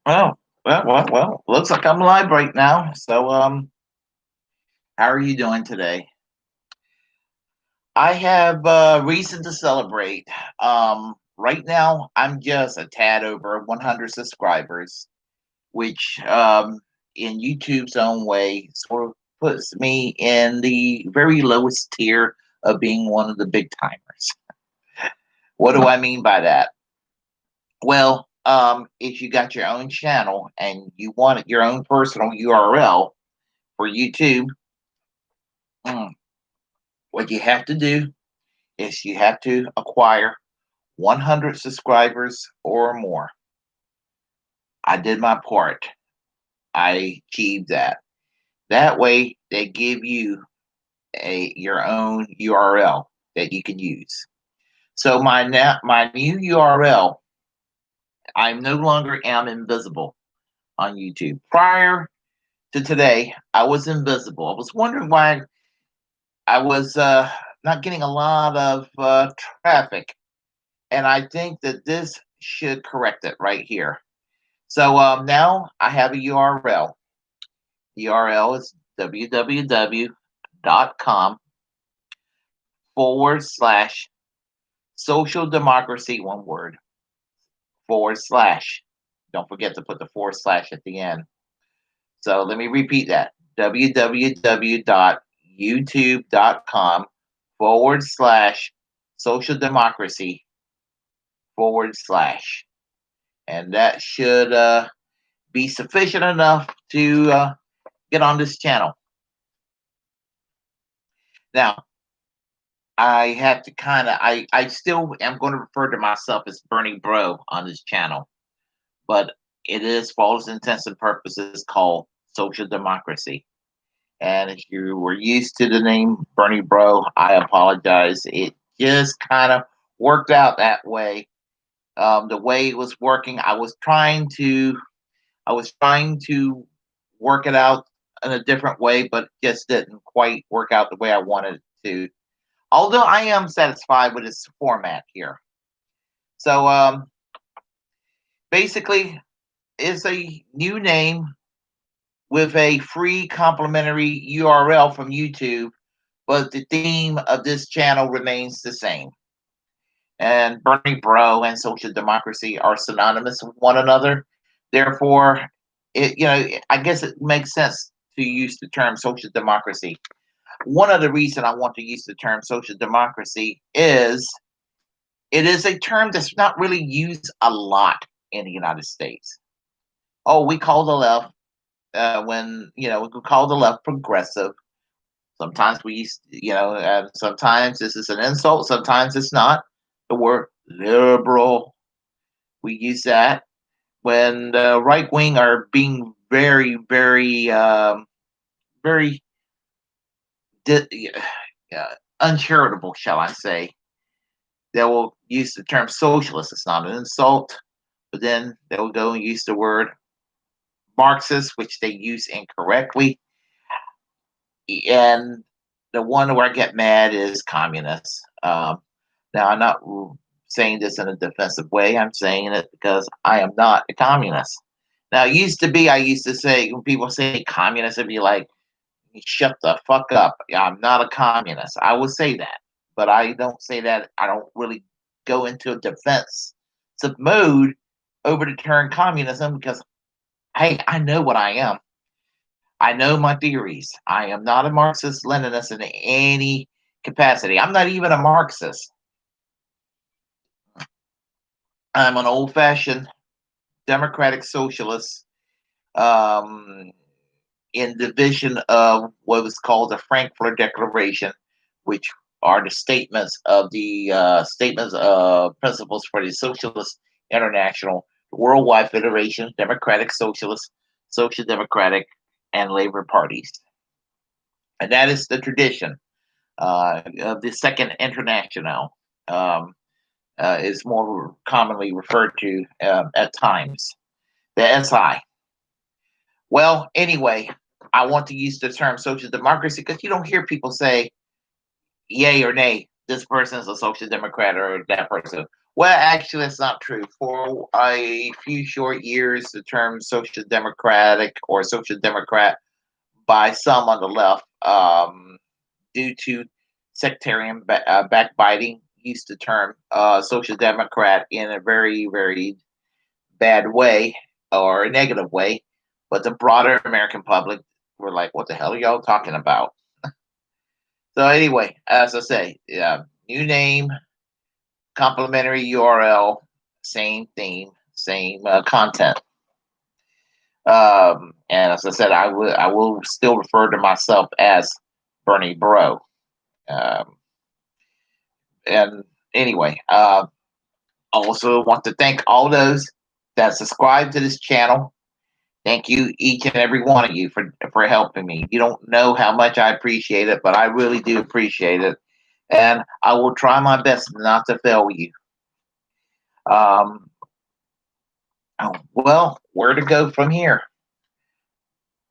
Oh, well. Looks like I'm live right now. So, how are you doing today? I have reason to celebrate. Right now, I'm just a tad over 100 subscribers, which, in YouTube's own way, sort of puts me in the very lowest tier of being one of the big timers. What do I mean by that? Well, if you got your own channel and you want your own personal URL for YouTube, mm, what you have to do is you have to acquire 100 subscribers or more. I did my part. I achieved that. That way, they give you a your own URL that you can use. So my new URL, I no longer am invisible on YouTube. Prior to today, I was invisible. I was wondering why I was not getting a lot of traffic, and I think that this should correct it right here. So now I have a URL. The URL is www.com/, social democracy, one word, / Don't forget to put the / at the end. So let me repeat that: www.youtube.com / social democracy / and that should be sufficient enough to get on this channel. Now, I have to I still am going to refer to myself as Bernie Bro on this channel, but it is, for all intents and purposes, called Social Democracy. And if you were used to the name Bernie Bro, I apologize. It just kind of worked out that way. The way it was working, I was trying to work it out in a different way, but just didn't quite work out the way I wanted it to. Although I am satisfied with its format here. So basically, it's a new name with a free complimentary URL from YouTube, but the theme of this channel remains the same. And Bernie Bro and social democracy are synonymous with one another. Therefore, I guess it makes sense to use the term social democracy. One of the reasons I want to use the term social democracy is it is a term that's not really used a lot in the United States. Oh, we call the left we could call the left progressive. Sometimes we use, sometimes this is an insult. Sometimes it's not. The word liberal, we use that when the right wing are being very, very, very uncharitable, shall I say. They will use the term socialist. It's not an insult, but then they will go and use the word Marxist, which they use incorrectly. And the one where I get mad is communists. Now, I'm not saying this in a defensive way. I'm saying it because I am not a communist. Now, it used to be, I used to say, when people say communist, it'd be like, shut the fuck up. I'm not a communist. I would say that, but I don't say that. I don't really go into a defensive mode over the term communism because, hey, I know what I am. I know my theories. I am not a Marxist-Leninist in any capacity. I'm not even a Marxist. I'm an old-fashioned democratic socialist, um, in the vision of what was called the Frankfurt Declaration, which are the statements of principles for the Socialist International, the Worldwide Federation, Democratic Socialist, Social Democratic, and Labor parties. And that is the tradition of the Second International. Um, is more commonly referred to at times. The SI. Well, anyway, I want to use the term social democracy because you don't hear people say yay or nay, this person is a social democrat or that person. Well, actually, that's not true. For a few short years, the term social democratic or social democrat by some on the left, due to sectarian backbiting, used the term social democrat in a very, very bad way or a negative way. But the broader American public were like, what the hell are y'all talking about? So, anyway, as I say, yeah, new name, complimentary URL, same theme, same content. And as I said, I will still refer to myself as Bernie Bro. Um, and anyway, also want to thank all those that subscribe to this channel. Thank you, each and every one of you, for helping me. You don't know how much I appreciate it, but I really do appreciate it, and I will try my best not to fail you. Um, well, where to go from here?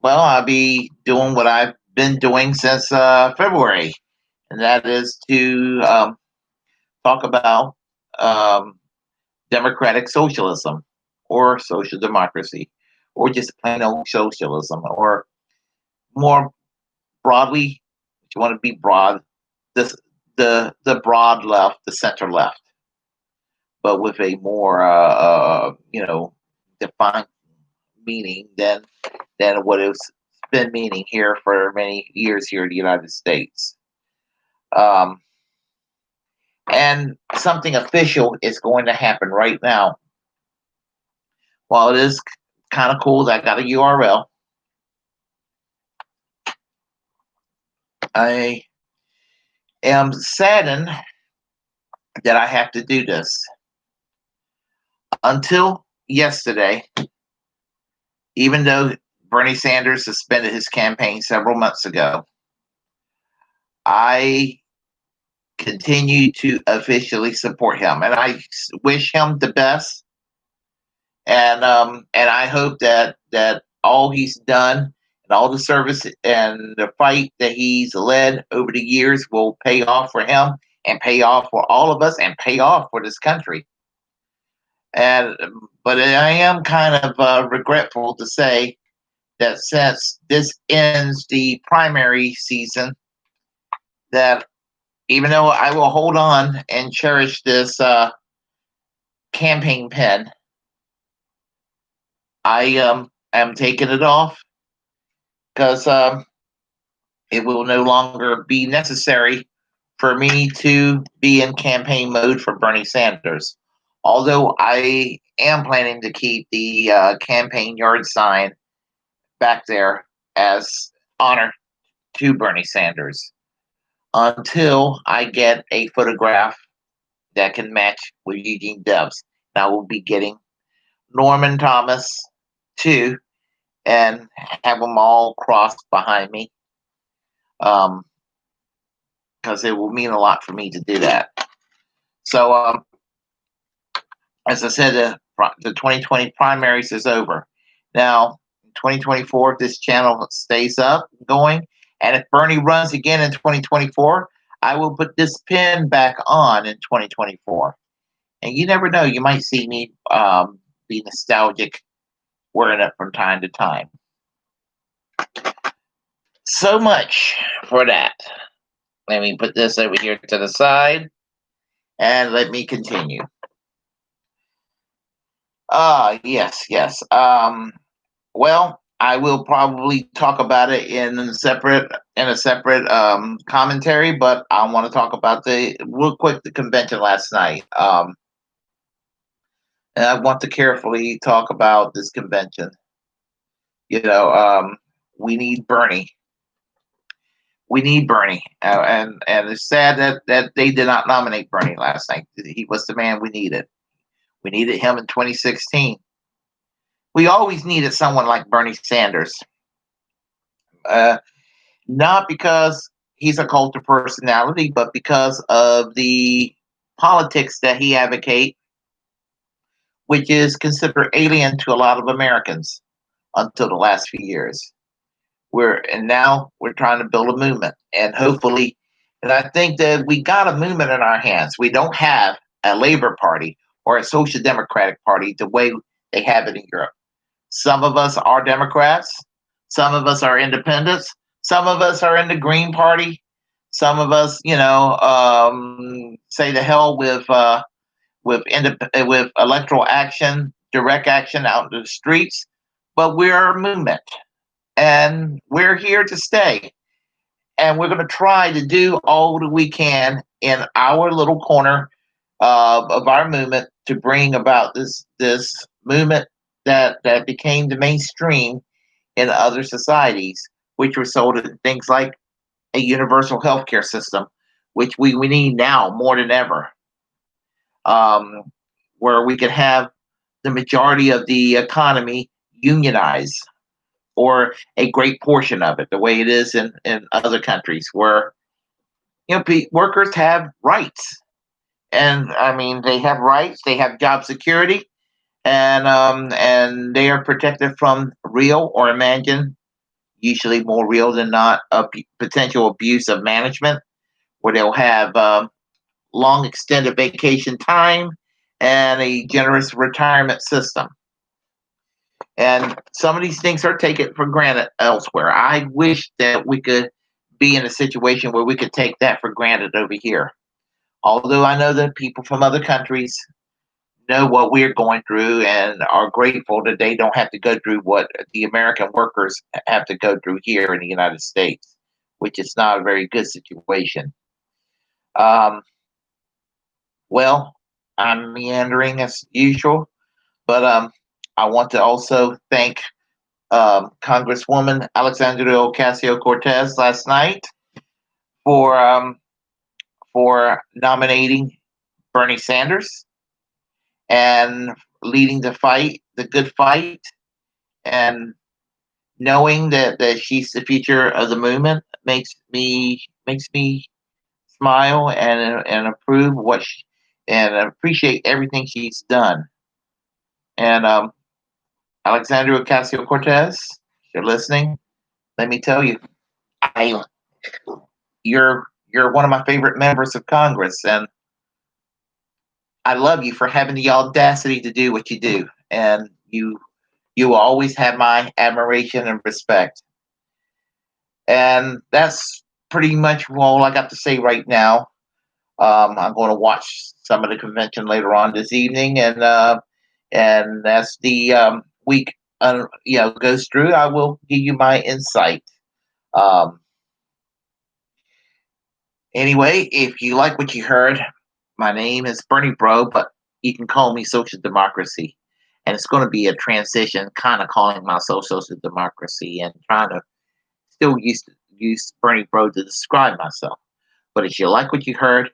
Well, I'll be doing what I've been doing since February, and that is to talk about um, democratic socialism or social democracy or just plain old socialism, or more broadly, if you want to be broad, this the broad left, the center left, but with a more defined meaning than what it's been meaning here for many years here in the United States. Um, and something official is going to happen right now. While it is kind of cool that I got a URL, I am saddened that I have to do this. Until yesterday, even though Bernie Sanders suspended his campaign several months ago, I continue to officially support him, and I wish him the best. And I hope that all he's done and all the service and the fight that he's led over the years will pay off for him and pay off for all of us and pay off for this country. And but I am kind of regretful to say that since this ends the primary season, that even though I will hold on and cherish this campaign pen, I am taking it off because it will no longer be necessary for me to be in campaign mode for Bernie Sanders. Although I am planning to keep the campaign yard sign back there as honor to Bernie Sanders until I get a photograph that can match with Eugene Debs. And I will be getting Norman Thomas too, and have them all crossed behind me, because it will mean a lot for me to do that. So, as I said, the 2020 primaries is over. Now, 2024, if this channel stays up going, and if Bernie runs again in 2024, I will put this pin back on in 2024. And you never know, you might see me be nostalgic wearing it from time to time. So much for that. Let me put this over here to the side and let me continue. Yes, yes. Well, I will probably talk about it in a separate commentary, but I want to talk about real quick the convention last night. And I want to carefully talk about this convention. You know, we need Bernie. We need Bernie, and it's sad that they did not nominate Bernie last night. He was the man we needed. We needed him in 2016. We always needed someone like Bernie Sanders, not because he's a cult of personality, but because of the politics that he advocates, which is considered alien to a lot of Americans until the last few years. Now we're trying to build a movement, and hopefully, and I think that we got a movement in our hands. We don't have a Labor Party, or a social democratic party the way they have it in Europe. Some of us are Democrats, some of us are independents, some of us are in the Green Party, some of us, say the hell with electoral action, direct action out in the streets. But we're a movement, and we're here to stay. And we're going to try to do all that we can in our little corner of our movement to bring about this movement that became the mainstream in other societies, which resulted in things like a universal healthcare system, which we need now more than ever, um, where we can have the majority of the economy unionized, or a great portion of it, the way it is in other countries where workers have rights. And I mean, they have rights, they have job security, and they are protected from real or imagined, usually more real than not, potential abuse of management, where they'll have long extended vacation time and a generous retirement system. And some of these things are taken for granted elsewhere. I wish that we could be in a situation where we could take that for granted over here. Although I know that people from other countries know what we're going through and are grateful that they don't have to go through what the American workers have to go through here in the United States, which is not a very good situation. Um, well, I'm meandering as usual, but I want to also thank Congresswoman Alexandria Ocasio-Cortez last night for um, for nominating Bernie Sanders and leading the fight, the good fight, and knowing that she's the future of the movement makes me smile and approve and appreciate everything she's done. And Alexandria Ocasio Cortez, if you're listening, let me tell you, I you're one of my favorite members of Congress, and I love you for having the audacity to do what you do, and you will always have my admiration and respect. And that's pretty much all I got to say right now. I'm going to watch some of the convention later on this evening, and as the week goes through, I will give you my insight. Um, Anyway, if you like what you heard, my name is Bernie Bro, but you can call me Social Democracy. And it's going to be a transition, kind of calling myself Social Democracy and trying to still use Bernie Bro to describe myself. But if you like what you heard,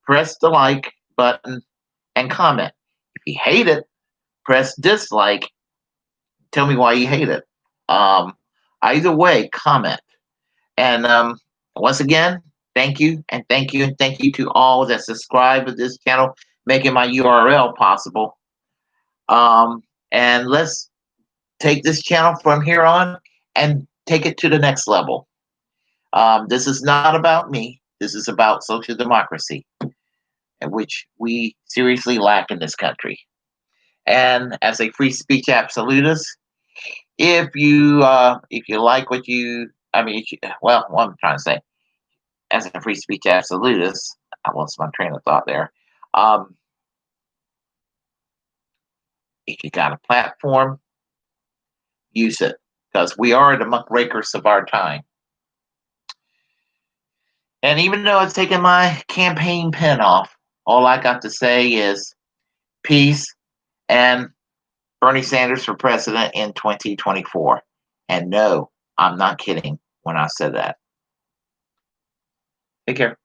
press the like button and comment. If you hate it, press dislike. Tell me why you hate it. Um, Either way, comment. And once again, thank you, and thank you, and thank you to all that subscribe to this channel, making my URL possible. And let's take this channel from here on and take it to the next level. This is not about me. This is about social democracy, which we seriously lack in this country. And as a free speech absolutist, if you like what I mean, well, what I'm trying to say, as a free speech absolutist, I lost my train of thought there. Um, if you got a platform, use it, because we are the muckrakers of our time. And even though it's taken my campaign pen off, all I got to say is peace and Bernie Sanders for president in 2024. And no, I'm not kidding when I said that. Take care.